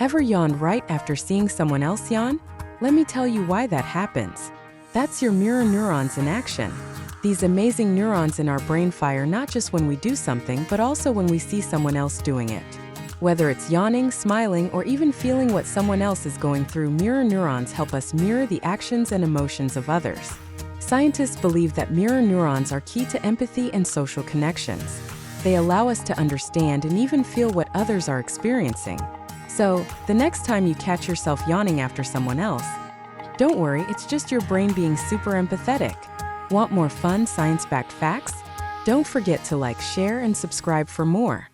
Ever yawned right after seeing someone else yawn? Let me tell you why that happens. That's your mirror neurons in action. These amazing neurons in our brain fire not just when we do something, but also when we see someone else doing it. Whether it's yawning, smiling, or even feeling what someone else is going through, mirror neurons help us mirror the actions and emotions of others. Scientists believe that mirror neurons are key to empathy and social connections. They allow us to understand and even feel what others are experiencing. So, the next time you catch yourself yawning after someone else, don't worry, it's just your brain being super empathetic. Want more fun, science-backed facts? Don't forget to like, share, and subscribe for more.